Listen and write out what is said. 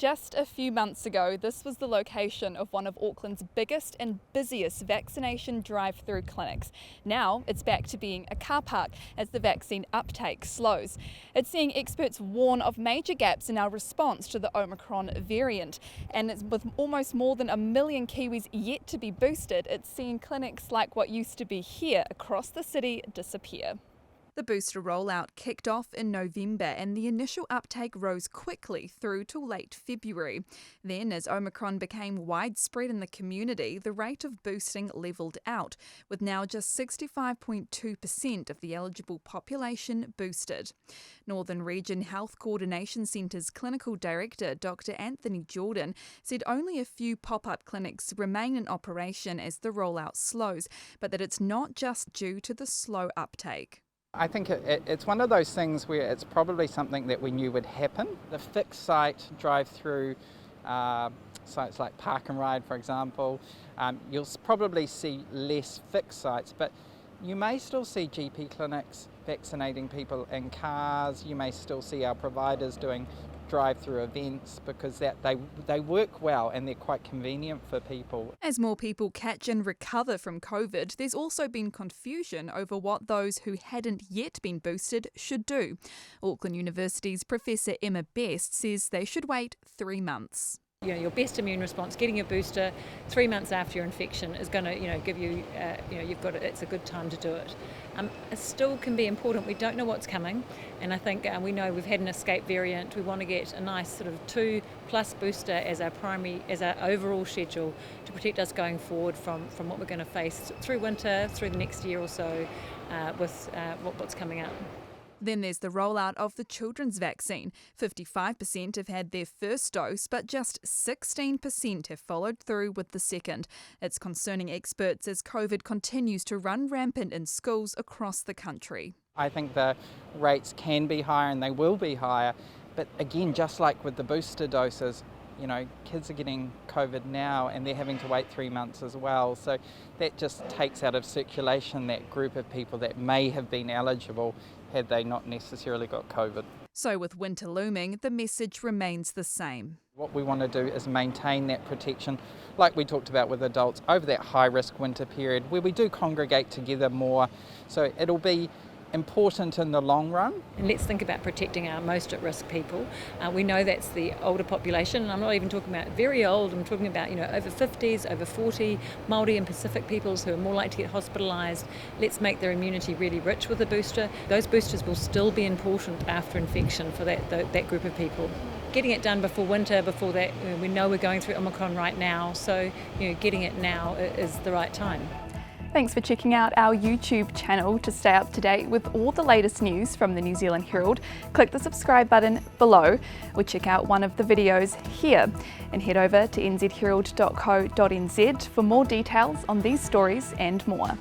Just a few months ago, this was the location of one of Auckland's biggest and busiest vaccination drive-through clinics. Now it's back to being a car park as the vaccine uptake slows. It's seeing experts warn of major gaps in our response to the Omicron variant. And it's with almost more than 1 million Kiwis yet to be boosted, it's seeing clinics like what used to be here across the city disappear. The booster rollout kicked off in November and the initial uptake rose quickly through till late February. Then, as Omicron became widespread in the community, the rate of boosting levelled out, with now just 65.2% of the eligible population boosted. Northern Region Health Coordination Centre's Clinical Director, Dr. Anthony Jordan, said only a few pop-up clinics remain in operation as the rollout slows, but that it's not just due to the slow uptake. I think it's one of those things where it's probably something that we knew would happen. The fixed site drive-through sites like Park and Ride, for example, you'll probably see less fixed sites, but you may still see GP clinics vaccinating people in cars. You may still see our providers doing drive-through events because they work well and they're quite convenient for people. As more people catch and recover from COVID, there's also been confusion over what those who hadn't yet been boosted should do. Auckland University's Professor Emma Best says they should wait 3 months. Your best immune response, getting your booster 3 months after your infection is going to, give you, it's a good time to do it. It still can be important. We don't know what's coming, and I think we know we've had an escape variant. We want to get a nice sort of 2+ booster as our overall schedule to protect us going forward from what we're going to face through winter, through the next year or so, with what's coming up. Then there's the rollout of the children's vaccine. 55% have had their first dose, but just 16% have followed through with the second. It's concerning experts as COVID continues to run rampant in schools across the country. I think the rates can be higher and they will be higher, but again, just like with the booster doses, kids are getting COVID now and they're having to wait 3 months as well. So that just takes out of circulation that group of people that may have been eligible had they not necessarily got COVID. So with winter looming, the message remains the same. What we want to do is maintain that protection, like we talked about with adults, over that high-risk winter period where we do congregate together more. So it'll be important in the long run. And let's think about protecting our most at-risk people. We know that's the older population, and I'm not even talking about very old, I'm talking about over 50s, over 40, Māori and Pacific peoples who are more likely to get hospitalised. Let's make their immunity really rich with a booster. Those boosters will still be important after infection for that group of people. Getting it done before winter, before that, we know we're going through Omicron right now, so getting it now is the right time. Thanks for checking out our YouTube channel to stay up to date with all the latest news from the New Zealand Herald. Click the subscribe button below or check out one of the videos here and head over to nzherald.co.nz for more details on these stories and more.